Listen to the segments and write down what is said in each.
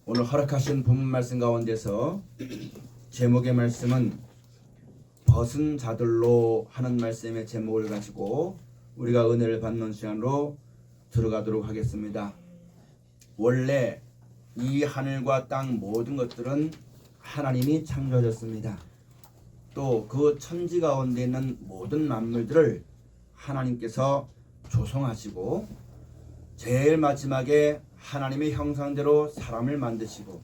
오늘 허락하신 본문 말씀 가운데서 제목의 말씀은 벗은 자들로 하는 말씀의 제목을 가지고 우리가 은혜를 받는 시간으로 들어가도록 하겠습니다. 원래 이 하늘과 땅 모든 것들은 하나님이 창조하셨습니다. 또 그 천지 가운데 있는 모든 만물들을 하나님께서 조성하시고 제일 마지막에 하나님의 형상대로 사람을 만드시고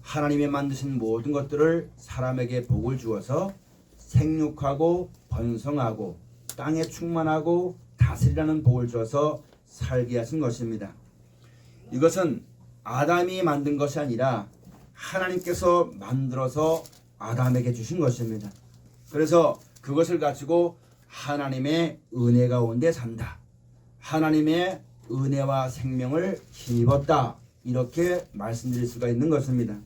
하나님이 만드신 모든 것들을 사람에게 복을 주어서 생육하고 번성하고 땅에 충만하고 다스리라는 복을 주어서 살게 하신 것입니다. 이것은 아담이 만든 것이 아니라 하나님께서 만들어서 아담에게 주신 것입니다. 그래서 그것을 가지고 하나님의 은혜 가운데 산다. 하나님의 은혜와 생명을 힘입었다. 이렇게 말씀드릴 수가 있는 것입니다.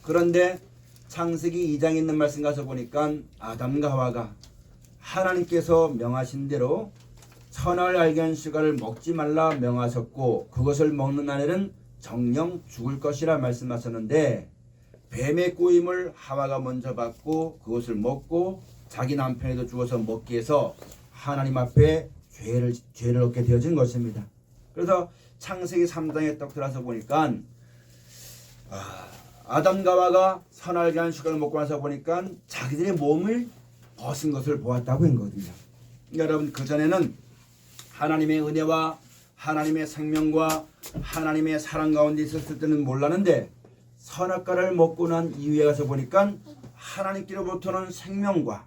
그런데 창세기 2장에 있는 말씀 가서 보니까 아담과 하와가 하나님께서 명하신 대로 선악을 알게 한 씨가를 먹지 말라 명하셨고 그것을 먹는 날에는 정령 죽을 것이라 말씀하셨는데 뱀의 꼬임을 하와가 먼저 받고 그것을 먹고 자기 남편에도 주어서 먹게 해서 하나님 앞에 죄를 얻게 되어진 것입니다. 그래서 창세기 3장에 딱 들어서 보니까 아담과 하와가 선악을 한 씨가를 먹고 나서 보니까 자기들의 몸을 벗은 것을 보았다고 했거든요. 여러분, 그전에는 하나님의 은혜와 하나님의 생명과 하나님의 사랑 가운데 있었을 때는 몰랐는데 선악과를 먹고 난 이후에 가서 보니까 하나님께로부터는 생명과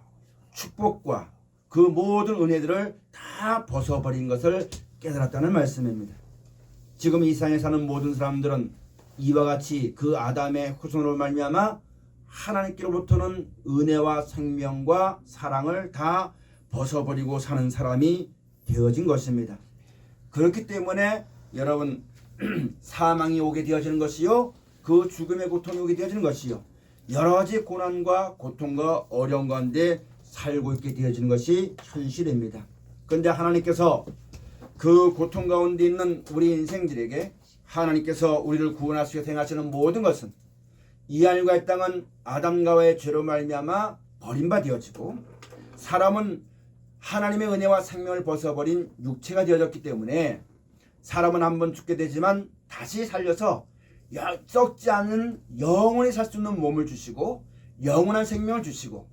축복과 그 모든 은혜들을 다 벗어버린 것을 깨달았다는 말씀입니다. 지금 이 세상에 사는 모든 사람들은 이와 같이 그 아담의 후손으로 말미암아 하나님께로부터는 은혜와 생명과 사랑을 다 벗어버리고 사는 사람이 되어진 것입니다. 그렇기 때문에 여러분 사망이 오게 되어지는 것이요 그 죽음의 고통이 오게 되어지는 것이요 여러 가지 고난과 고통과 어려운 가운데 살고 있게 되어지는 것이 현실입니다. 그런데 하나님께서 그 고통 가운데 있는 우리 인생들에게 하나님께서 우리를 구원하시고 행하시는 모든 것은 이 하늘과 이 땅은 아담과 하와의 죄로 말미암아 버림받아 되어지고 사람은 하나님의 은혜와 생명을 벗어버린 육체가 되어졌기 때문에 사람은 한번 죽게 되지만 다시 살려서 썩지 않는 영원히 살 수 있는 몸을 주시고 영원한 생명을 주시고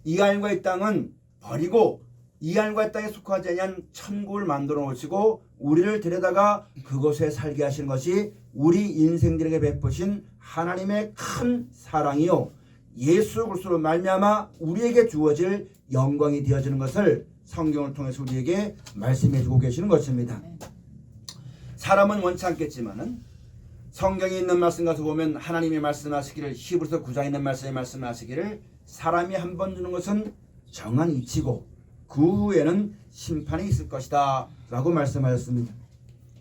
이 하늘과 이 땅은 버리고 이 하늘과 이 땅에 속하지 아니한 천국을 만들어 놓으시고 우리를 데려다가 그곳에 살게 하시는 것이 우리 인생들에게 베푸신 하나님의 큰 사랑이요 예수 그리스도로 말미암아 우리에게 주어질 영광이 되어지는 것을 성경을 통해서 우리에게 말씀해 주고 계시는 것입니다. 사람은 원치 않겠지만은 성경에 있는 말씀 가서 보면 하나님이 말씀하시기를 히브리서 9장에 있는 말씀에 말씀하시기를 사람이 한 번 주는 것은 정한 이치고 그 후에는 심판이 있을 것이다 라고 말씀하셨습니다.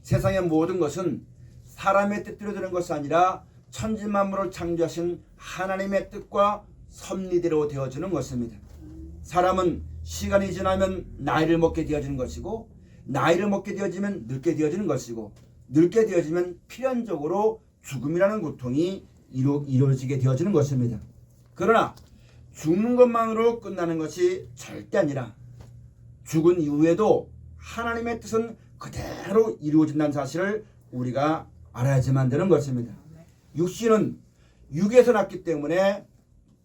세상의 모든 것은 사람의 뜻대로 되는 것이 아니라 천지만물을 창조하신 하나님의 뜻과 섭리대로 되어지는 것입니다. 사람은 시간이 지나면 나이를 먹게 되어지는 것이고 나이를 먹게 되어지면 늙게 되어지는 것이고 늙게 되어지면 필연적으로 죽음이라는 고통이 이루어지게 되어지는 것입니다. 그러나 죽는 것만으로 끝나는 것이 절대 아니라 죽은 이후에도 하나님의 뜻은 그대로 이루어진다는 사실을 우리가 알아야지만 되는 것입니다. 육신은 육에서 났기 때문에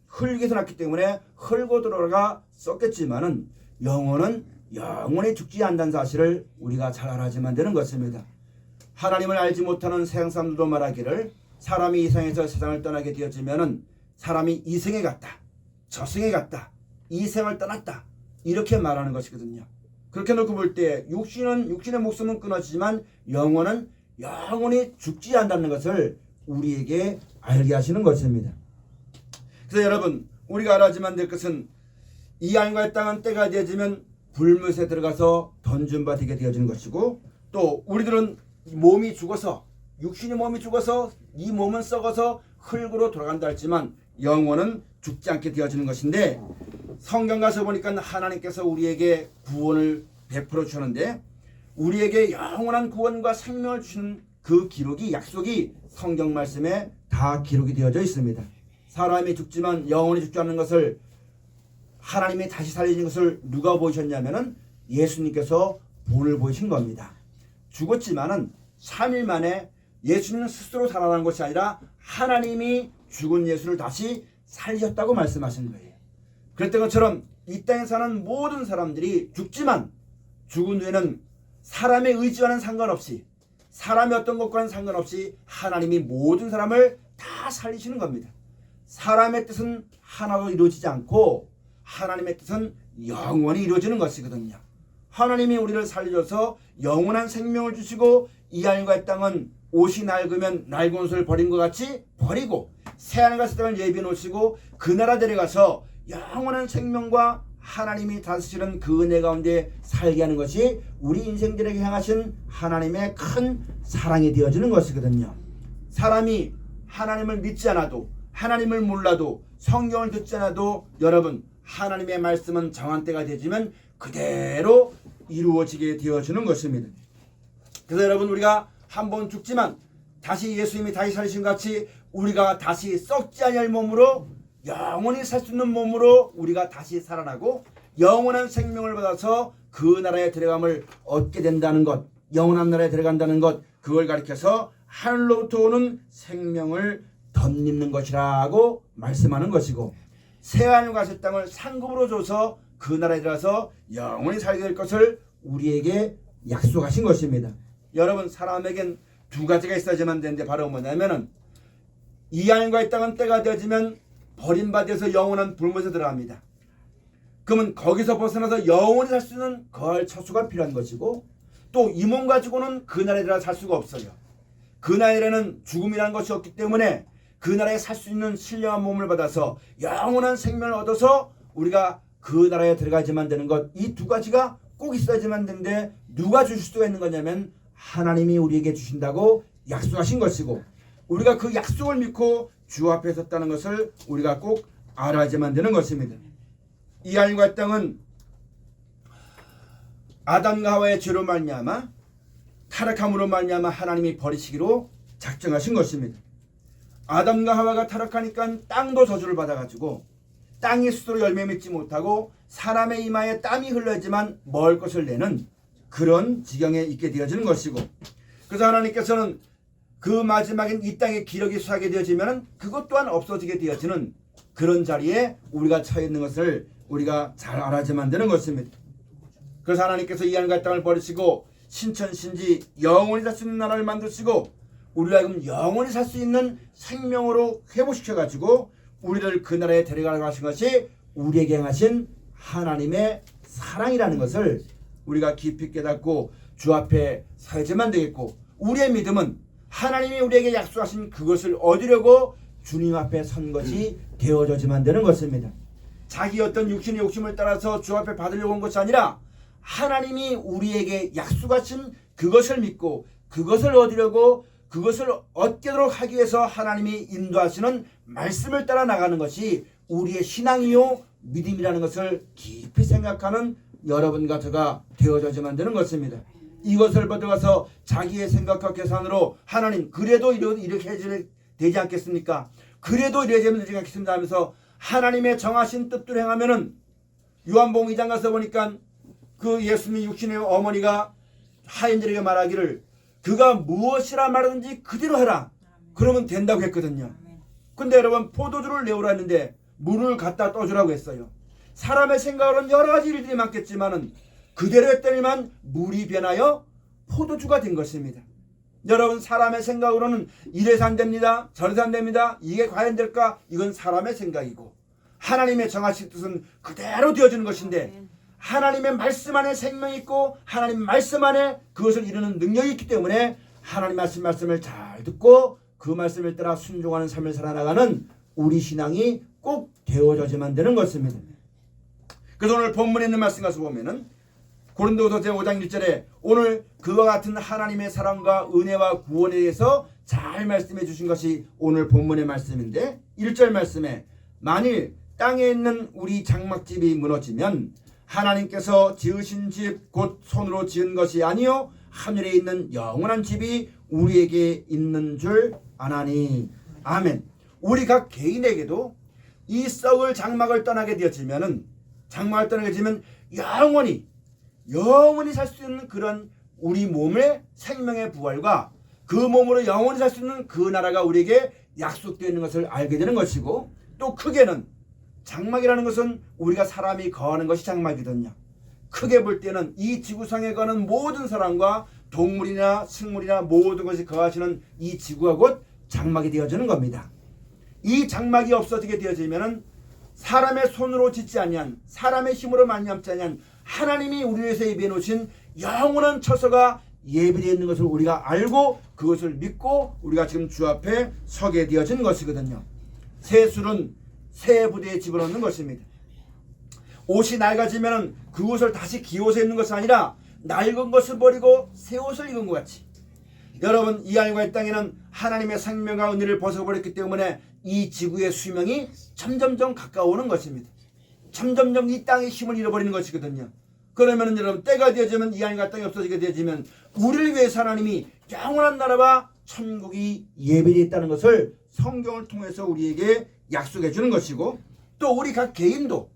흙에서 났기 때문에 흙으로 들어가 썩겠지만은 영혼은 영원히 죽지 않는다는 사실을 우리가 잘 알아야지만 되는 것입니다. 하나님을 알지 못하는 세상 사람들도 말하기를 사람이 이 세상에서 세상을 떠나게 되어지면은 사람이 이생에 갔다, 저생에 갔다, 이 생을 떠났다 이렇게 말하는 것이거든요. 그렇게 놓고 볼 때 육신의 목숨은 끊어지지만 영혼은 영원히 죽지 않는다는 것을 우리에게 알게 하시는 것입니다. 그래서 여러분 우리가 알아야지만 될 것은 이 하늘과 이 땅은 때가 되어지면 불못에 들어가서 던진 바 되게 되어지는 것이고 또 우리들은 몸이 죽어서 육신의 몸이 죽어서 이 몸은 썩어서 흙으로 돌아간다 했지만 영혼은 죽지 않게 되어지는 것인데 성경 가서 보니까 하나님께서 우리에게 구원을 베풀어 주셨는데 우리에게 영원한 구원과 생명을 주시는 그 기록이 약속이 성경 말씀에 다 기록이 되어져 있습니다. 사람이 죽지만 영원히 죽지 않는 것을 하나님이 다시 살리는 것을 누가 보이셨냐면은 예수님께서 본을 보이신 겁니다. 죽었지만은 3일 만에 예수님은 스스로 살아난 것이 아니라 하나님이 죽은 예수를 다시 살리셨다고 말씀하신 거예요. 그랬던 것처럼 이 땅에 사는 모든 사람들이 죽지만 죽은 후에는 사람의 의지와는 상관없이 사람이 어떤 것과는 상관없이 하나님이 모든 사람을 다 살리시는 겁니다. 사람의 뜻은 하나도 이루어지지 않고 하나님의 뜻은 영원히 이루어지는 것이거든요. 하나님이 우리를 살려줘서 영원한 생명을 주시고 이 하늘과 땅은 옷이 낡으면 낡은 옷을 버린 것 같이 버리고 새 하늘과 새 땅을 예비해 놓으시고 그 나라 데려가서 영원한 생명과 하나님이 다스리는 그 은혜 가운데 살게 하는 것이 우리 인생들에게 향하신 하나님의 큰 사랑이 되어지는 것이거든요. 사람이 하나님을 믿지 않아도 하나님을 몰라도 성경을 듣지 않아도 여러분 하나님의 말씀은 정한 때가 되지만 그대로 이루어지게 되어지는 것입니다. 그래서 여러분 우리가 한번 죽지만 다시 예수님이 다시 살리신 것 같이 우리가 다시 썩지 아니할 몸으로 영원히 살 수 있는 몸으로 우리가 다시 살아나고 영원한 생명을 받아서 그 나라의 들어감을 얻게 된다는 것, 영원한 나라에 들어간다는 것, 그걸 가리켜서 하늘로부터 오는 생명을 덧입는 것이라고 말씀하는 것이고 새하늘과 새 땅을 상급으로 줘서 그 나라에 들어가서 영원히 살게 될 것을 우리에게 약속하신 것입니다. 여러분 사람에겐 두 가지가 있어야지만 되는데 바로 뭐냐면은 이 하늘과 이 땅은 때가 되어지면 버림받아서 영원한 불못에 들어갑니다. 그러면 거기서 벗어나서 영원히 살 수 있는 거할 처수가 필요한 것이고 또 이 몸 가지고는 그 나라에 들어가 살 수가 없어요. 그 나라에는 죽음이라는 것이 없기 때문에 그 나라에 살 수 있는 신령한 몸을 받아서 영원한 생명을 얻어서 우리가 그 나라에 들어가야지만 되는 것, 이 두 가지가 꼭 있어야지만 되는데 누가 주실 수가 있는 거냐면 하나님이 우리에게 주신다고 약속하신 것이고 우리가 그 약속을 믿고 주 앞에 섰다는 것을 우리가 꼭 알아야지만 되는 것입니다. 이 하늘과 땅은 아담과 하와의 죄로 말미암아 타락함으로 말미암아 하나님이 버리시기로 작정하신 것입니다. 아담과 하와가 타락하니까 땅도 저주를 받아가지고 땅이 스스로 열매 맺지 못하고 사람의 이마에 땀이 흘러야지만 먹을 것을 내는 그런 지경에 있게 되어지는 것이고 그래서 하나님께서는 그 마지막엔 이 땅의 기력이 수하게 되어지면 그것 또한 없어지게 되어지는 그런 자리에 우리가 처해 있는 것을 우리가 잘 알아야만 되는 것입니다. 그래서 하나님께서 이 하늘과 땅을 버리시고 신천신지 영원히 살 수 있는 나라를 만드시고 우리가 지금 영원히 살 수 있는 생명으로 회복시켜가지고 우리를 그 나라에 데려가려고 하신 것이 우리에게 행하신 하나님의 사랑이라는 것을 우리가 깊이 깨닫고 주 앞에 서야지만 되겠고 우리의 믿음은 하나님이 우리에게 약속하신 그것을 얻으려고 주님 앞에 선 것이 되어져야만 되는 것입니다. 자기 어떤 육신의 욕심을 따라서 주 앞에 받으려고 온 것이 아니라 하나님이 우리에게 약속하신 그것을 믿고 그것을 얻으려고 그것을 얻게 되도록 하기 위해서 하나님이 인도하시는 말씀을 따라 나가는 것이 우리의 신앙이요 믿음이라는 것을 깊이 생각하는 여러분과 저가 되어져야만 되는 것입니다. 이것을 받아가서 자기의 생각과 계산으로 하나님 그래도 이렇게 해야 되지 않겠습니까? 그래도 이래야 되지 않겠습니다 하면서 하나님의 정하신 뜻대로 행하면은 요한복음 2장 가서 보니까 그 예수님 육신의 어머니가 하인들에게 말하기를 그가 무엇이라 말하든지 그대로 하라. 그러면 된다고 했거든요. 근데 여러분 포도주를 내오라 했는데 물을 갖다 떠주라고 했어요. 사람의 생각으로는 여러 가지 일들이 많겠지만은 그대로 했더니만 물이 변하여 포도주가 된 것입니다. 여러분 사람의 생각으로는 이래서 안 됩니다. 저래서 안 됩니다. 이게 과연 될까? 이건 사람의 생각이고 하나님의 정하신 뜻은 그대로 되어지는 것인데 하나님의 말씀 안에 생명이 있고 하나님 말씀 안에 그것을 이루는 능력이 있기 때문에 하나님 말씀을 잘 듣고 그 말씀을 따라 순종하는 삶을 살아나가는 우리 신앙이 꼭 되어져야만 되는 것입니다. 그래서 오늘 본문에 있는 말씀 가서 보면은 고린도후서 제5장 1절에 오늘 그와 같은 하나님의 사랑과 은혜와 구원에 대해서 잘 말씀해 주신 것이 오늘 본문의 말씀인데 1절 말씀에 만일 땅에 있는 우리 장막집이 무너지면 하나님께서 지으신 집 곧 손으로 지은 것이 아니요 하늘에 있는 영원한 집이 우리에게 있는 줄 아나니 아멘. 우리 각 개인에게도 이 썩을 장막을 떠나게 되어지면은 장막을 떠나게 되면 영원히 살 수 있는 그런 우리 몸의 생명의 부활과 그 몸으로 영원히 살 수 있는 그 나라가 우리에게 약속되어 있는 것을 알게 되는 것이고, 또 크게는 장막이라는 것은 우리가 사람이 거하는 것이 장막이거든요. 크게 볼 때는 이 지구상에 거하는 모든 사람과 동물이나 식물이나 모든 것이 거하시는 이 지구가 곧 장막이 되어지는 겁니다. 이 장막이 없어지게 되어지면은 사람의 손으로 짓지 아니한, 사람의 힘으로 말미암지 아니한 하나님이 우리 위해서 예비해 놓으신 영원한 처소가 예비되어 있는 것을 우리가 알고 그것을 믿고 우리가 지금 주 앞에 서게 되어진 것이거든요. 새술은 새 부대에 집어넣는 것입니다. 옷이 낡아지면 그 옷을 다시 기워서 입는 것이 아니라 낡은 것을 버리고 새 옷을 입은 것 같이, 여러분 이 하늘과 이 땅에는 하나님의 생명과 은혜를 벗어버렸기 때문에 이 지구의 수명이 점점점 가까워오는 것입니다. 점점점 이 땅의 힘을 잃어버리는 것이거든요. 그러면 여러분 때가 되어지면 이 하늘과 땅이 없어지게 되어지면 우리를 위해서 하나님이 영원한 나라와 천국이 예비되어 있다는 것을 성경을 통해서 우리에게 약속해 주는 것이고, 또 우리 각 개인도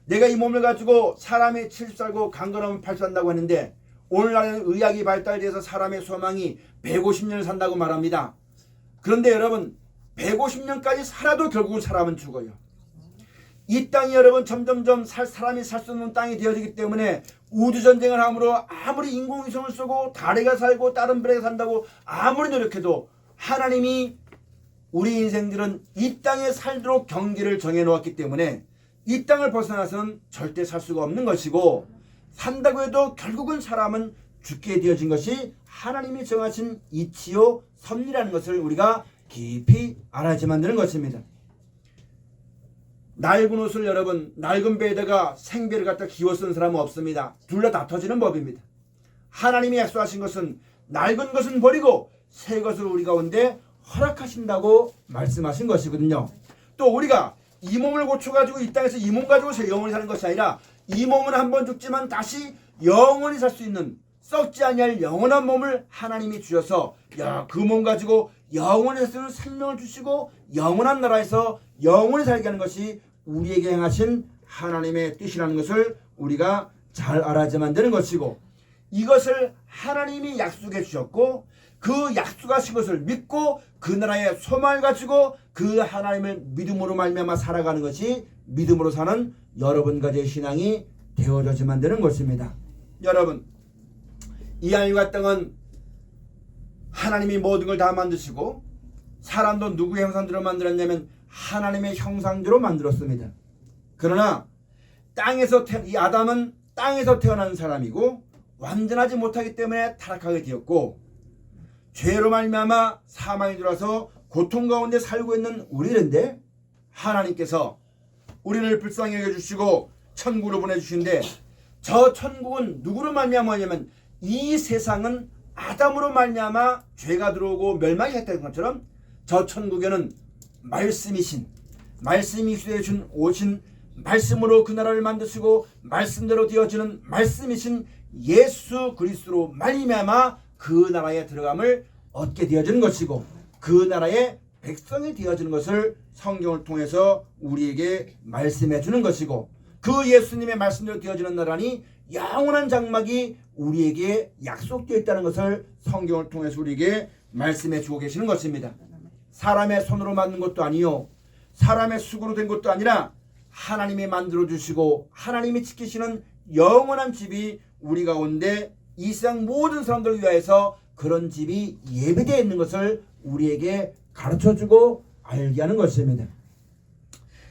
내가 이 몸을 가지고 사람이 70살고 강건하면 80산다고 하는데, 오늘날에는 의학이 발달돼서 사람의 소망이 150년을 산다고 말합니다. 그런데 여러분 150년까지 살아도 결국은 사람은 죽어요. 이 땅이 여러분 점점점 사람이 살 수 없는 땅이 되어지기 때문에 우주전쟁을 함으로 아무리 인공위성을 쏘고 달에 살고 다른 별에 산다고 아무리 노력해도 하나님이 우리 인생들은 이 땅에 살도록 경계를 정해놓았기 때문에 이 땅을 벗어나서는 절대 살 수가 없는 것이고, 산다고 해도 결국은 사람은 죽게 되어진 것이 하나님이 정하신 이치요 섭리라는 것을 우리가 깊이 알아야지만 되는 것입니다. 낡은 옷을 여러분 낡은 배에다가 생배를 갖다 기워 쓴 사람은 없습니다. 둘 다 터지는 법입니다. 하나님이 약속하신 것은 낡은 것은 버리고 새 것을 우리 가운데 허락하신다고 말씀하신 것이거든요. 또 우리가 이 몸을 고쳐가지고 이 땅에서 이 몸 가지고 영원히 사는 것이 아니라 이 몸은 한번 죽지만 다시 영원히 살 수 있는 썩지 아니할 영원한 몸을 하나님이 주셔서 그 몸 가지고 영원히 살 수 있는 생명을 주시고 영원한 나라에서 영원히 살게 하는 것이 우리에게 행하신 하나님의 뜻이라는 것을 우리가 잘 알아야만 되는 것이고, 이것을 하나님이 약속해 주셨고 그 약속하신 것을 믿고 그 나라의 소망을 가지고 그 하나님을 믿음으로 말미암아 살아가는 것이 믿음으로 사는 여러분과 제 신앙이 되어져야만 되는 것입니다. 여러분 이 하늘과 땅은 하나님이 모든 걸 다 만드시고 사람도 누구의 형상대로 만들었냐면 하나님의 형상대로 만들었습니다. 그러나 이 아담은 땅에서 태어난 사람이고 완전하지 못하기 때문에 타락하게 되었고, 죄로 말미암아 사망이 들어와서 고통 가운데 살고 있는 우리인데 하나님께서 우리를 불쌍히 여겨주시고 천국으로 보내주신데, 저 천국은 누구로 말미암았냐면 이 세상은 아담으로 말미암아 죄가 들어오고 멸망이 했다는 것처럼 저 천국에는 말씀이 주신 오신 말씀으로 그 나라를 만드시고 말씀대로 되어지는 말씀이신 예수 그리스도로 말미암아 그 나라에 들어감을 얻게 되어지는 것이고 그 나라의 백성이 되어지는 것을 성경을 통해서 우리에게 말씀해 주는 것이고, 그 예수님의 말씀대로 되어지는 나라니 영원한 장막이 우리에게 약속되어 있다는 것을 성경을 통해서 우리에게 말씀해 주고 계시는 것입니다. 사람의 손으로 만든 것도 아니요 사람의 수고로 된 것도 아니라 하나님이 만들어 주시고 하나님이 지키시는 영원한 집이 우리 가운데 이 세상 모든 사람들을 위하여서 그런 집이 예배되어 있는 것을 우리에게 가르쳐주고 알게 하는 것입니다.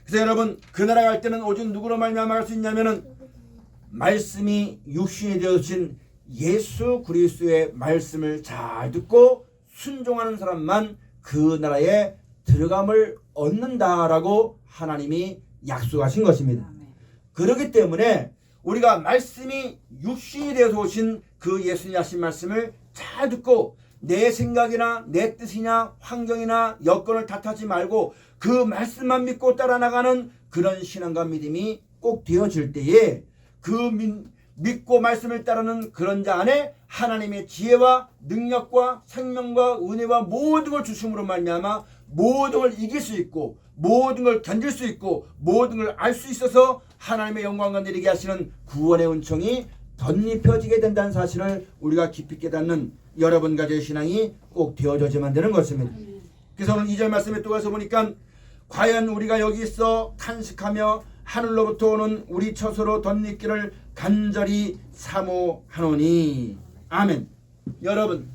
그래서 여러분 그 나라 갈 때는 오직 누구로 말미암아 갈 수 있냐면은 말씀이 육신이 되어진 예수 그리스도의 말씀을 잘 듣고 순종하는 사람만 그 나라에 들어감을 얻는다라고 하나님이 약속하신 것입니다. 그렇기 때문에 우리가 말씀이 육신이 되어서 오신 그 예수님 하신 말씀을 잘 듣고 내 생각이나 내 뜻이나 환경이나 여건을 탓하지 말고 그 말씀만 믿고 따라 나가는 그런 신앙과 믿음이 꼭 되어질 때에 그 믿고 말씀을 따르는 그런 자 안에 하나님의 지혜와 능력과 생명과 은혜와 모든 걸 주심으로 말미암아 모든 걸 이길 수 있고 모든 걸 견딜 수 있고 모든 걸 알 수 있어서 하나님의 영광과 내리게 하시는 구원의 은총이 덧입혀지게 된다는 사실을 우리가 깊이 깨닫는 여러분 가정의 신앙이 꼭 되어져야만 되는 것입니다. 그래서 오늘 2절 말씀에 또 가서 보니까 과연 우리가 여기 있어 탄식하며 하늘로부터 오는 우리 처소로 덧입기를 간절히 사모하노니. 아멘. 여러분,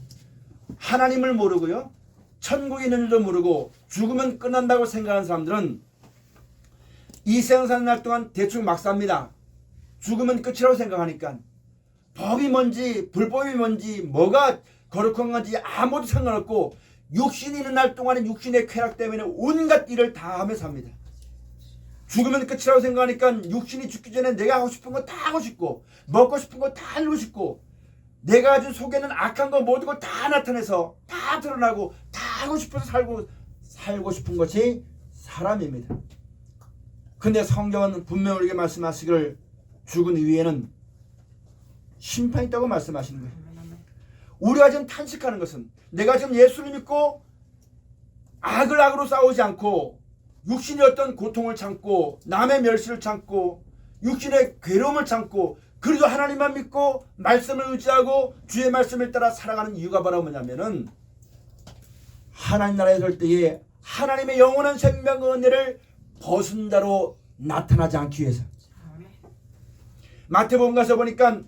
하나님을 모르고요, 천국에 있는 줄도 모르고 죽으면 끝난다고 생각하는 사람들은 이 세상 사는 날 동안 대충 막 삽니다. 죽으면 끝이라고 생각하니까 법이 뭔지 불법이 뭔지 뭐가 거룩한 건지 아무도 상관없고 육신이 있는 날 동안에 육신의 쾌락 때문에 온갖 일을 다 하며 삽니다. 죽으면 끝이라고 생각하니까 육신이 죽기 전에 내가 하고 싶은 거 다 하고 싶고 먹고 싶은 거 다 하고 싶고 내가 가진 속에는 악한 거 모든 걸 다 나타내서 다 드러나고 다 하고 싶어서 살고 싶은 것이 사람입니다. 근데 성경은 분명히 우리에게 말씀하시기를 죽은 이후에는 심판이 있다고 말씀하시는 거예요. 우리가 지금 탄식하는 것은 내가 지금 예수를 믿고 악을 악으로 싸우지 않고 육신의 어떤 고통을 참고 남의 멸시를 참고 육신의 괴로움을 참고 그리고 하나님만 믿고 말씀을 의지하고 주의 말씀을 따라 살아가는 이유가 바로 뭐냐면은 하나님 나라에 설 때에 하나님의 영원한 생명의 은혜를 벗은 자로 나타나지 않기 위해서. 마태복음 가서 보니까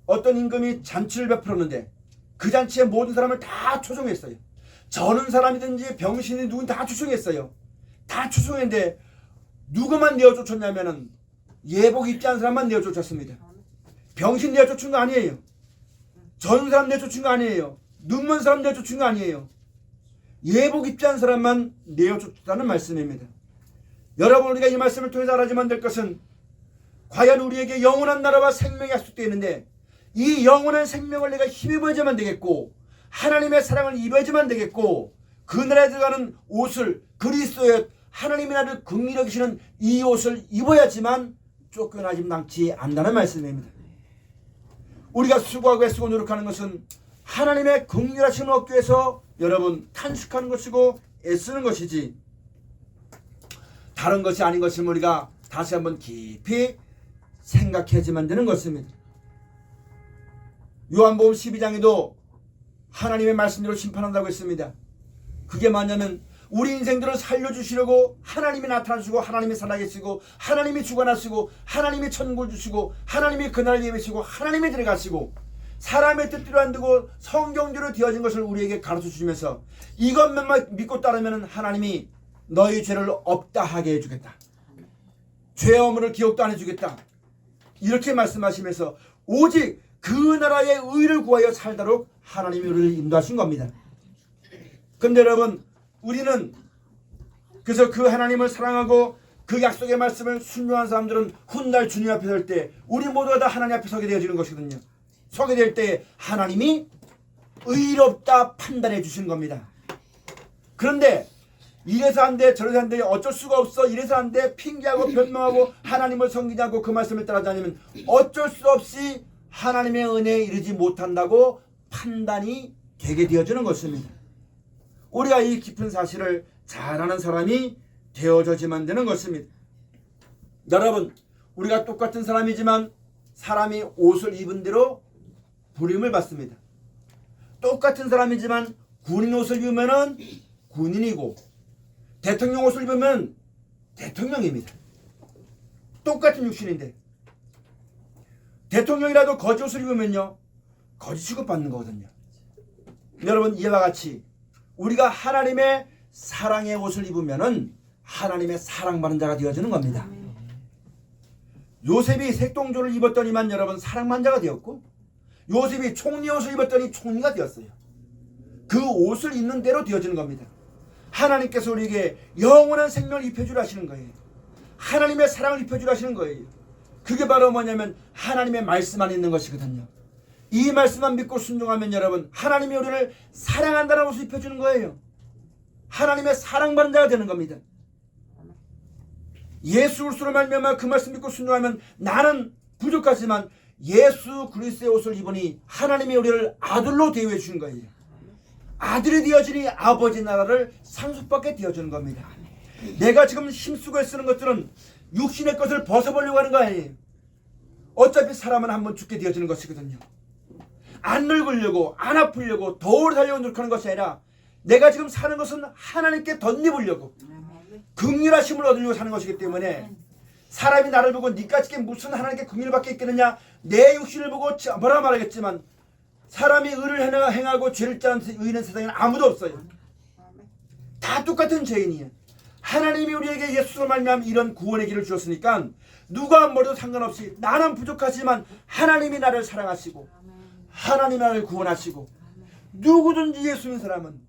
어떤 임금이 잔치를 베풀었는데 그 잔치에 모든 사람을 다 초청했어요. 저는 사람이든지 병신이 누군 다 초청했어요. 다 초청했는데 누구만 내어 쫓았냐면은 예복 입지 않은 사람만 내어 쫓았습니다. 병신 내어 쫓은 거 아니에요. 저는 사람 내어 쫓은 거 아니에요. 눈먼 사람 내어 쫓은 거 아니에요. 예복 입지 않은 사람만 내어 쫓았다는 말씀입니다. 여러분, 우리가 이 말씀을 통해서 알아야만 될 것은 과연 우리에게 영원한 나라와 생명이 약속되어 있는데 이 영원한 생명을 내가 힘입어야만 되겠고 하나님의 사랑을 입어야만 되겠고 그 나라에 들어가는 옷을 그리스도의 하나님의 나라를 긍휼히 여기시는 이 옷을 입어야지만 쫓겨나지 않지 않는다는 말씀입니다. 우리가 수고하고 애쓰고 노력하는 것은 하나님의 긍휼하심을 얻기 위해서 여러분 탄식하는 것이고 애쓰는 것이지 다른 것이 아닌 것을 우리가 다시 한번 깊이 생각해야지만 되는 것입니다. 요한복음 12장에도 하나님의 말씀대로 심판한다고 했습니다. 그게 뭐냐면 우리 인생들을 살려주시려고 하나님이 나타나시고 하나님이 살아계시고 하나님이 주관하시고 하나님이 천국을 주시고 하나님이 그날을 예비시고 하나님이 들어가시고 사람의 뜻대로 안 되고 성경대로 되어진 것을 우리에게 가르쳐 주시면서 이것만 믿고 따르면 하나님이 너희 죄를 없다 하게 해주겠다. 죄 허물을 기억도 안 해주겠다. 이렇게 말씀하시면서 오직 그 나라의 의를 구하여 살도록 하나님이 우리를 인도하신 겁니다. 근데 여러분, 우리는 그래서 그 하나님을 사랑하고 그 약속의 말씀을 순종한 사람들은 훗날 주님 앞에 설 때 우리 모두가 다 하나님 앞에 서게 되어지는 것이거든요. 서게 될 때 하나님이 의롭다 판단해 주시는 겁니다. 그런데 이래서 안 돼 저래서 안 돼 어쩔 수가 없어 이래서 안 돼 핑계하고 변명하고 하나님을 섬기지 않고 그 말씀을 따르지 않으면 어쩔 수 없이 하나님의 은혜에 이르지 못한다고 판단이 되게 되어지는 것입니다. 우리가 이 깊은 사실을 잘 아는 사람이 되어져야만 되는 것입니다. 여러분, 우리가 똑같은 사람이지만 사람이 옷을 입은 대로 부름을 받습니다. 똑같은 사람이지만 군인 옷을 입으면 군인이고 대통령 옷을 입으면 대통령입니다. 똑같은 육신인데 대통령이라도 거지 옷을 입으면요 거지 취급받는 거거든요. 여러분, 이와 같이 우리가 하나님의 사랑의 옷을 입으면은 하나님의 사랑받는 자가 되어지는 겁니다. 요셉이 색동조를 입었더니만 여러분 사랑받는 자가 되었고 요셉이 총리 옷을 입었더니 총리가 되었어요. 그 옷을 입는 대로 되어지는 겁니다. 하나님께서 우리에게 영원한 생명을 입혀주려 하시는 거예요. 하나님의 사랑을 입혀주려 하시는 거예요. 그게 바로 뭐냐면 하나님의 말씀 안에 있는 것이거든요. 이 말씀만 믿고 순종하면 여러분 하나님이 우리를 사랑한다는 옷을 입혀주는 거예요. 하나님의 사랑받는 자가 되는 겁니다. 예수 그리스도로 말미암아 그 말씀 믿고 순종하면 나는 부족하지만 예수 그리스도의 옷을 입으니 하나님이 우리를 아들로 대우해 주신 거예요. 아들이 되어지니 아버지 나라를 상속받게 되어주는 겁니다. 내가 지금 힘쓰고 쓰는 것들은 육신의 것을 벗어보려고 하는 거 아니에요. 어차피 사람은 한번 죽게 되어지는 것이거든요. 안 늙으려고, 안 아프려고, 더 오래 살려고 노력하는 것이 아니라 내가 지금 사는 것은 하나님께 덧입으려고, 긍휼하심을 얻으려고 사는 것이기 때문에 사람이 나를 보고 니까짓게 무슨 하나님께 긍휼을 받게 있겠느냐, 내 육신을 보고 뭐라 말하겠지만 사람이 의를 행하고 죄를 짜는 의인은 세상에는 아무도 없어요. 다 똑같은 죄인이에요. 하나님이 우리에게 예수로 말미암아 이런 구원의 길을 주었으니까 누가 뭐래도 상관없이 나는 부족하지만 하나님이 나를 사랑하시고 하나님이 나를 구원하시고, 누구든지 예수 믿는 사람은,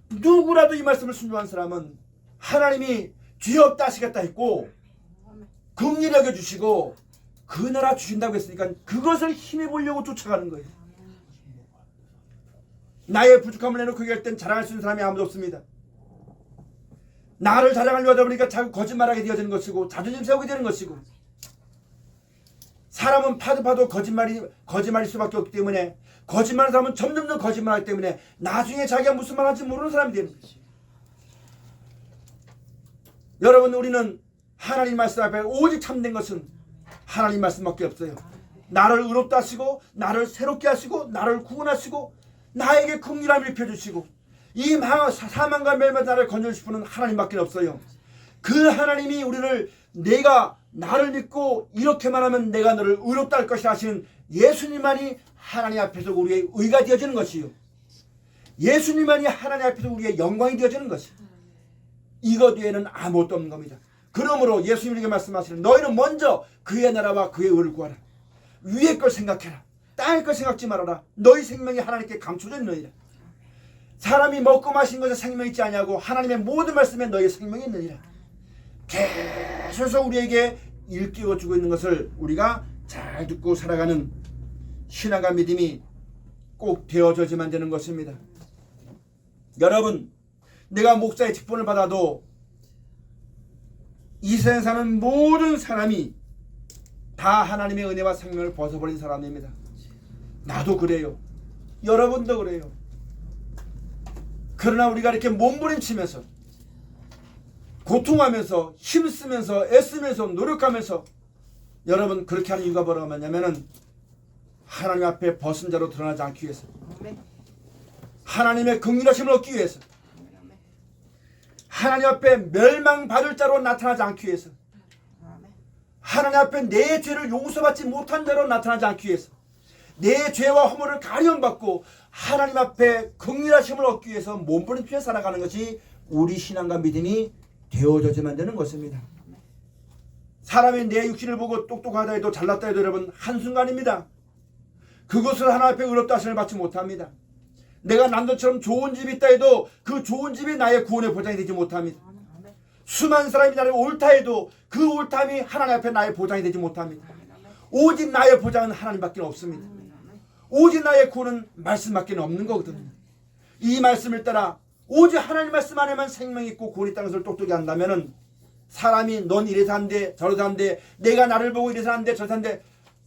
누구라도 이 말씀을 순종한 사람은 하나님이 죄 없다 하시겠다 했고 긍휼히 여겨주시고 그 나라 주신다고 했으니까 그것을 힘입으려고 쫓아가는 거예요. 나의 부족함을 내놓고 얘기할 땐 자랑할 수 있는 사람이 아무도 없습니다. 나를 자랑하려고 하다 보니까 자꾸 거짓말하게 되어지는 것이고 자존심 세우게 되는 것이고, 사람은 파도 거짓말일 수밖에 없기 때문에, 거짓말하는 사람은 점점 거짓말하기 때문에 나중에 자기가 무슨 말 할지 모르는 사람이 되는 거죠. 여러분, 우리는 하나님 말씀 앞에 오직 참된 것은 하나님 말씀밖에 없어요. 나를 의롭다 하시고 나를 새롭게 하시고 나를 구원하시고 나에게 긍휼함을 입혀주시고 이 사망과 멸망 나를 건져주시는 하나님밖에 없어요. 그 하나님이 우리를 내가 나를 믿고 이렇게만 하면 내가 너를 의롭다 할 것이라 하시는 예수님만이 하나님 앞에서 우리의 의가 되어지는 것이요, 예수님만이 하나님 앞에서 우리의 영광이 되어지는 것이요, 이것 외에는 아무것도 없는 겁니다. 그러므로 예수님에게 말씀하시는 너희는 먼저 그의 나라와 그의 의를 구하라. 위의 걸 생각해라. 땅의 걸 생각지 말아라. 너희 생명이 하나님께 감춰져 있느니라. 사람이 먹고 마신 것에 생명이 있지 아니하고 하나님의 모든 말씀에 너희의 생명이 있느니라. 계속 우리에게 일깨워주고 있는 것을 우리가 잘 듣고 살아가는 신앙과 믿음이 꼭 되어져야만 되는 것입니다. 여러분, 내가 목사의 직분을 받아도 이 세상에 사는 모든 사람이 다 하나님의 은혜와 생명을 벗어버린 사람입니다. 나도 그래요. 여러분도 그래요. 그러나 우리가 이렇게 몸부림치면서 고통하면서 힘쓰면서 애쓰면서 노력하면서, 여러분 그렇게 하는 이유가 뭐냐면은 하나님 앞에 벗은 자로 드러나지 않기 위해서, 하나님의 긍휼하심을 얻기 위해서, 하나님 앞에 멸망받을 자로 나타나지 않기 위해서, 하나님 앞에 내 죄를 용서받지 못한 자로 나타나지 않기 위해서, 내 죄와 허물을 가려움받고 하나님 앞에 긍휼하심을 얻기 위해서 몸부림치며 살아가는 것이 우리 신앙과 믿음이 되어져야만 되는 것입니다. 사람이 내 육신을 보고 똑똑하다 해도 잘났다 해도 여러분 한순간입니다. 그것을 하나님 앞에 의롭다 하심을 받지 못합니다. 내가 남들처럼 좋은 집이 있다 해도 그 좋은 집이 나의 구원의 보장이 되지 못합니다. 수많은 사람이 나를 옳다 해도 그 옳다함이 하나님 앞에 나의 보장이 되지 못합니다. 오직 나의 보장은 하나님밖에 없습니다. 오직 나의 구원은 말씀밖에 없는 거거든요. 이 말씀을 따라 오직 하나님 말씀 안에만 생명이 있고 구원이 있다는 것을 똑똑히 한다면은 사람이 넌 이래서 한대 저래서 한대, 내가 나를 보고 이래서 한대 저래서 한대,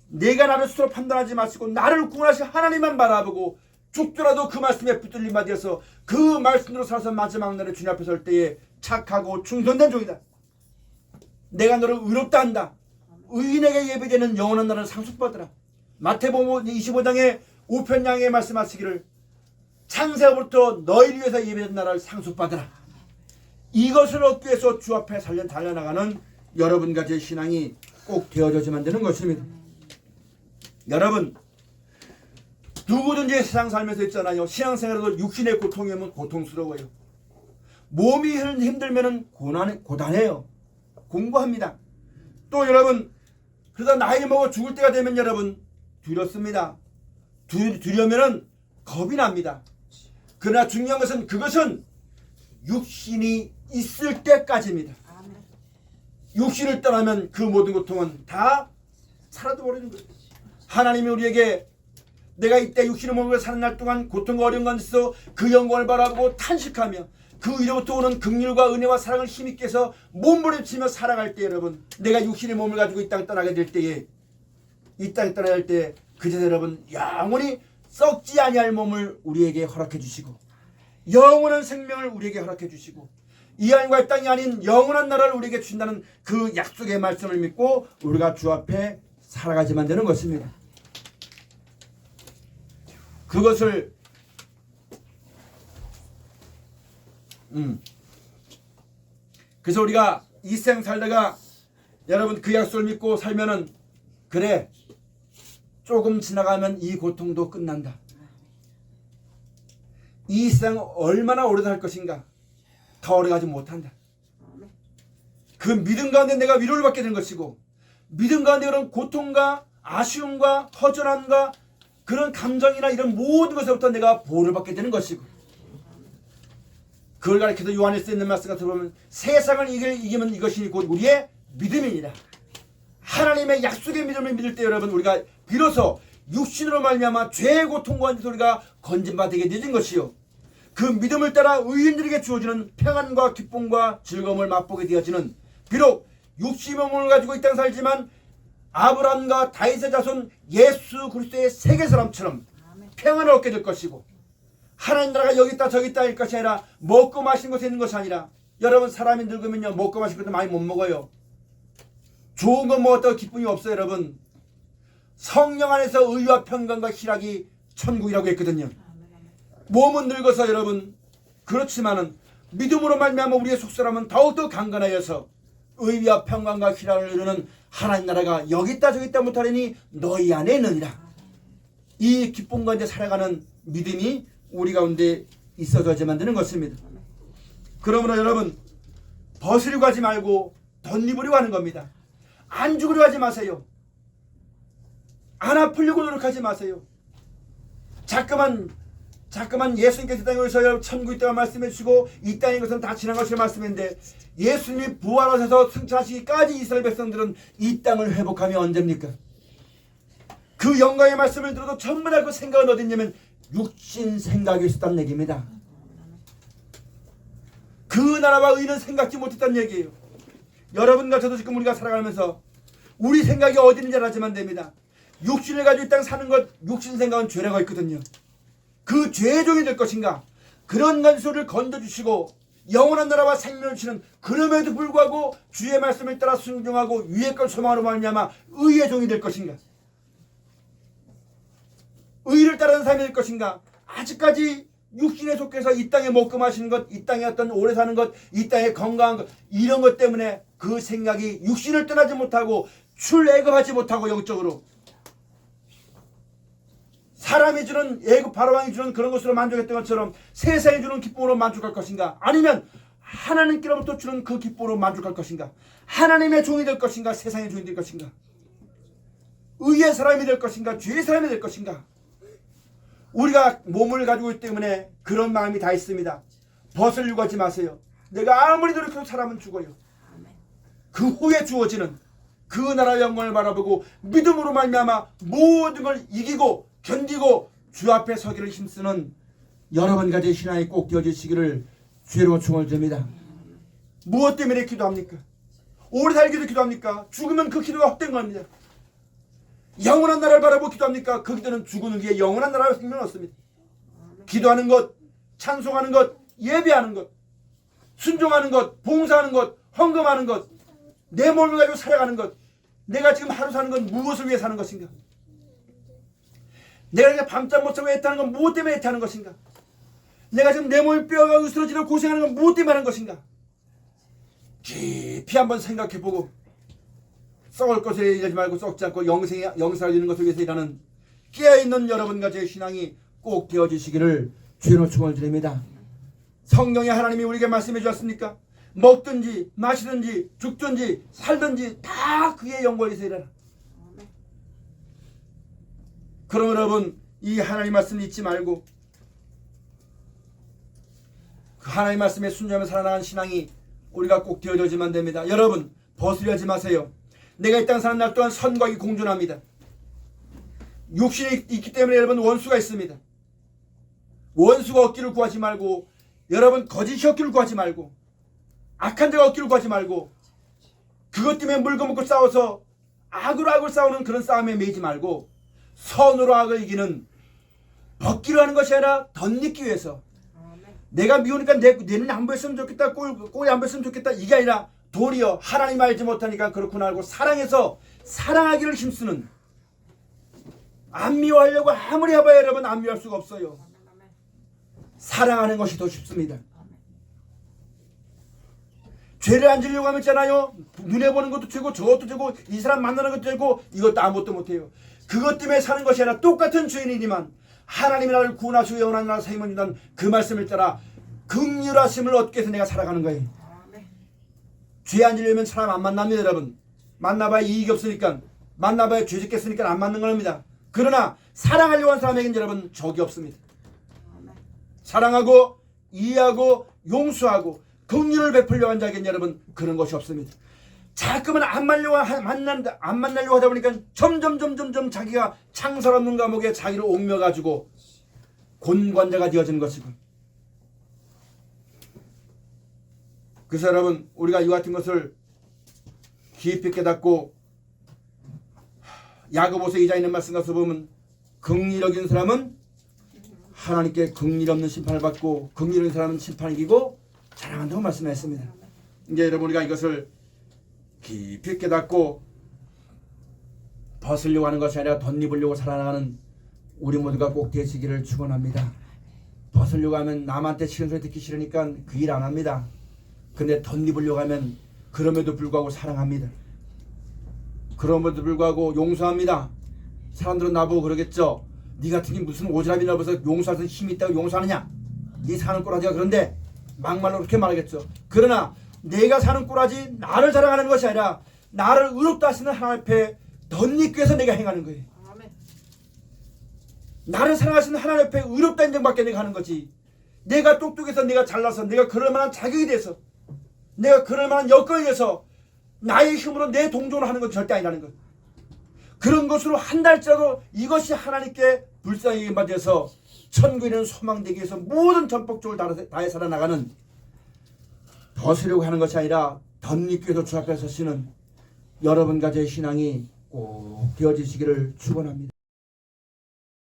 내가 나를 스스로 판단하지 마시고 나를 구원하신 하나님만 바라보고 죽더라도 그 말씀에 붙들림 받아서 그 말씀으로 살아서 마지막 날에 주님 앞에 설 때에 착하고 충성된 종이다. 내가 너를 의롭다 한다. 의인에게 예배되는 영원한 나라를 상속받으라. 마태복음 25장에 우편양에 말씀하시기를 창세부터 너희를 위해서 예배된 나라를 상속받으라. 이것을 얻기 위해서 주 앞에 달려나가는 여러분과 제 신앙이 꼭 되어져야만 되는 것입니다. 여러분, 누구든지 세상 살면서 있잖아요. 신앙생활에도 육신의 고통이 오면 고통스러워요. 몸이 힘들면 고단해요. 공부합니다. 또 여러분, 그러다 나이 먹어 죽을 때가 되면 여러분 두렵습니다. 두려면은 겁이 납니다. 그러나 중요한 것은 그것은 육신이 있을 때까지입니다. 육신을 떠나면 그 모든 고통은 다 사라져 버리는 거예요. 하나님이 우리에게 내가 이때 육신을 몸으로 사는 날 동안 고통과 어려운 가운데서 그 영광을 바라보고 탄식하며 그 위로부터 오는 긍휼과 은혜와 사랑을 힘있게 해서 몸부림치며 살아갈 때, 여러분 내가 육신의 몸을 가지고 이 땅 떠나게 될 때에, 이 땅 떠나갈 때 그제서 여러분 영원히 썩지 아니할 몸을 우리에게 허락해 주시고 영원한 생명을 우리에게 허락해 주시고 이 하늘과 땅이 아닌 영원한 나라를 우리에게 주신다는 그 약속의 말씀을 믿고 우리가 주 앞에 살아가지만 되는 것입니다. 그것을 그래서 우리가 이 생 살다가 여러분 그 약속을 믿고 살면은 그래 조금 지나가면 이 고통도 끝난다. 이 생 얼마나 오래 살 것인가 더 오래 가지 못한다. 그 믿음 가운데 내가 위로를 받게 된 것이고 믿음 가운데 그런 고통과 아쉬움과 허전함과 그런 감정이나 이런 모든 것에부터 내가 보호를 받게 되는 것이고 그걸 가리켜서 요한일서에 있는 말씀 같은 보면 세상을 이기면 이것이 곧 우리의 믿음이니라. 하나님의 약속의 믿음을 믿을 때 여러분 우리가 비로소 육신으로 말미암아 죄의 고통과 우리가 건진받게 되는 것이요 그 믿음을 따라 의인들에게 주어지는 평안과 기쁨과 즐거움을 맛보게 되어지는 비록 육신의 몸을 가지고 이 땅 살지만 아브라함과 다윗의 자손 예수 그리스도의 세계 사람처럼 평안을 얻게 될 것이고 하나님 나라가 여기 있다 저기 있다 할 것이 아니라 먹고 마시는 것에 있는 것이 아니라 여러분 사람이 늙으면요 먹고 마실 것도 많이 못 먹어요. 좋은 거 먹었다고 기쁨이 없어요. 여러분 성령 안에서 의와 평강과 희락이 천국이라고 했거든요. 몸은 늙어서 여러분 그렇지만은 믿음으로 말미암아 우리의 속사람은 더욱더 강건하여서 의와 평강과 희락을 이루는 하나님 나라가 여기 있다 저기 있다 못하리니 너희 안에 있느니라. 이 기쁨 가운데 살아가는 믿음이 우리 가운데 있어져야만 되는 것입니다. 그러므로 여러분 벗으려고 하지 말고 덧입으려고 하는 겁니다. 안 죽으려고 하지 마세요. 안 아프려고 노력하지 마세요. 자꾸만 예수님께서 이 땅에 오셔서 천국이 있다고 말씀해 주시고 이 땅의 것은 다 지난 것이라 말씀했는데 예수님이 부활하셔서 승천하시기까지 이스라엘 백성들은 이 땅을 회복하면 언제입니까? 그 영광의 말씀을 들어도 전부 다 그 생각은 어디 있냐면 육신 생각이 있었다는 얘기입니다. 그 나라와 의는 생각지 못했다는 얘기예요. 여러분과 저도 지금 우리가 살아가면서 우리 생각이 어디 있는지 알아야만 됩니다. 육신을 가지고 이 땅 사는 것 육신 생각은 죄라고 있거든요. 그 죄의 종이 될 것인가 그런 간소를 건져주시고 영원한 나라와 생명을 주시는 그럼에도 불구하고 주의 말씀을 따라 순종하고 위의 걸 소망하로 말미암아 의의 종이 될 것인가 의를 따르는 삶이 될 것인가 아직까지 육신에 속해서 이 땅에 먹고 마시는 것 이 땅에 어떤 오래 사는 것 이 땅에 건강한 것 이런 것 때문에 그 생각이 육신을 떠나지 못하고 출애굽하지 못하고 영적으로 사람이 주는 애굽 바로왕이 주는 그런 것으로 만족했던 것처럼 세상이 주는 기쁨으로 만족할 것인가 아니면 하나님께로부터 주는 그 기쁨으로 만족할 것인가 하나님의 종이 될 것인가 세상의 종이 될 것인가 의의 사람이 될 것인가 죄의 사람이 될 것인가 우리가 몸을 가지고 있기 때문에 그런 마음이 다 있습니다. 벗으려고 하지 마세요. 내가 아무리 노력해도 사람은 죽어요. 그 후에 주어지는 그 나라의 영광을 바라보고 믿음으로 말미암아 모든 걸 이기고 견디고 주 앞에 서기를 힘쓰는 여러분 가지 신앙이 꼭 되어지시기를 주로 축원을 드립니다. 무엇 때문에 기도합니까? 오래 살기도 기도합니까? 죽으면 그 기도가 헛된 겁니다. 영원한 나라를 바라보고 기도합니까? 그 기도는 죽은 후에 영원한 나라를 생명 얻습니다. 기도하는 것, 찬송하는 것, 예배하는 것, 순종하는 것, 봉사하는 것, 헌금하는 것, 내 몸을 가지고 살아가는 것, 내가 지금 하루 사는 건 무엇을 위해 사는 것인가? 내가 이제 밤잠 못 자고 애타는 건 무엇 때문에 애타는 것인가? 내가 지금 내 몸이 뼈가 으스러지려 고생하는 건 무엇 때문에 하는 것인가? 깊이 한번 생각해보고 썩을 것에 일하지 말고 썩지 않고 영생을 이루는 것을 위해서 일하는 깨어있는 여러분과 제 신앙이 꼭 되어지시기를 주의 축원을 드립니다. 성경에 하나님이 우리에게 말씀해 주셨습니까? 먹든지 마시든지 죽든지 살든지 다 그의 영광을 위해서 일하라. 그럼 여러분 이 하나님 말씀 잊지 말고 그 하나님 말씀에 순종하며 살아나가는 신앙이 우리가 꼭 되어지만 됩니다. 여러분 벗으려 하지 마세요. 내가 이 땅 사는 날 동안 선과 악이 공존합니다. 육신이 있기 때문에 여러분 원수가 있습니다. 원수가 얻기를 구하지 말고 여러분 거짓이 얻기를 구하지 말고 악한 자가 얻기를 구하지 말고 그것 때문에 물고 먹고 싸워서 악으로 악을 싸우는 그런 싸움에 매이지 말고 선으로 악을 이기는 벗기로 하는 것이 아니라 덧입기 위해서 내가 미우니까 내 눈이 안 보였으면 좋겠다, 꼴이 안 보였으면 좋겠다, 이게 아니라 도리어 하나님 알지 못하니까 그렇구나 알고 사랑해서 사랑하기를 힘쓰는, 안 미워하려고 아무리 해봐야 여러분 안 미워할 수가 없어요. 사랑하는 것이 더 쉽습니다. 죄를 안 지려고 하면 있잖아요. 눈에 보는 것도 죄고 저것도 죄고 이 사람 만나는 것도 죄고 이것도 아무것도 못해요. 그것 때문에 사는 것이 아니라 똑같은 죄인이지만 하나님이 나를 구원하시고 영원한 나라 세임을 준다는 그 말씀을 따라 긍휼하심을 얻기 위해서 내가 살아가는 거예요. 죄 안 지려면 사람 안 만납니다. 여러분 만나봐야 이익이 없으니까, 만나봐야 죄 짓겠으니까 안 맞는 겁니다. 그러나 사랑하려고 하는 사람에게는 여러분 적이 없습니다. 사랑하고 이해하고 용서하고 긍휼을 베풀려고 하는 자에게는 여러분 그런 것이 없습니다. 자꾸만 안 만나려고 하다 보니까 점점 자기가 창설 없는 감옥에 자기를 옮겨가지고 곤관자가 되어지는 것이고, 그래서 여러분 우리가 이 같은 것을 깊이 깨닫고 야고보서 2장에 있는 말씀 가서 보면 긍휼 여긴 사람은 하나님께 긍휼 없는 심판을 받고 긍휼 없는 사람은 심판을 이기고 자랑한다고 말씀했습니다. 이제 여러분 우리가 이것을 깊이 깨닫고 벗으려고 하는 것이 아니라 덧입으려고 살아나가는 우리 모두가 꼭 되시기를 축원합니다. 벗으려고 하면 남한테 싫은 소리 듣기 싫으니까 그 일 안 합니다. 근데 덧입으려고 하면 그럼에도 불구하고 사랑합니다. 그럼에도 불구하고 용서합니다. 사람들은 나보고 그러겠죠. 네 같은 게 무슨 오지랖이나 벌써 용서할 수 힘이 있다고 용서하느냐, 네 사는 꼬라지가. 그런데 막말로 그렇게 말하겠죠. 그러나 내가 사는 꼬라지 나를 자랑하는 것이 아니라 나를 의롭다 하시는 하나님 앞에 덧입기 위해서 내가 행하는 거예요. 나를 사랑하시는 하나님 앞에 의롭다 인정받게 내가 하는 거지, 내가 똑똑해서 내가 잘나서 내가 그럴 만한 자격이 돼서 내가 그럴 만한 여건이 돼서 나의 힘으로 내 동정을 하는 건 절대 아니라는 것. 그런 것으로 한달짜도 이것이 하나님께 불쌍히 여김받아서 천국에 있는 소망되기 위해서 모든 전폭적으로 다해 살아나가는, 벗으려고 하는 것이 아니라 덧입기 위해서 주 앞에 서시는 여러분과 제 신앙이 꼭 되어지시기를 축원합니다.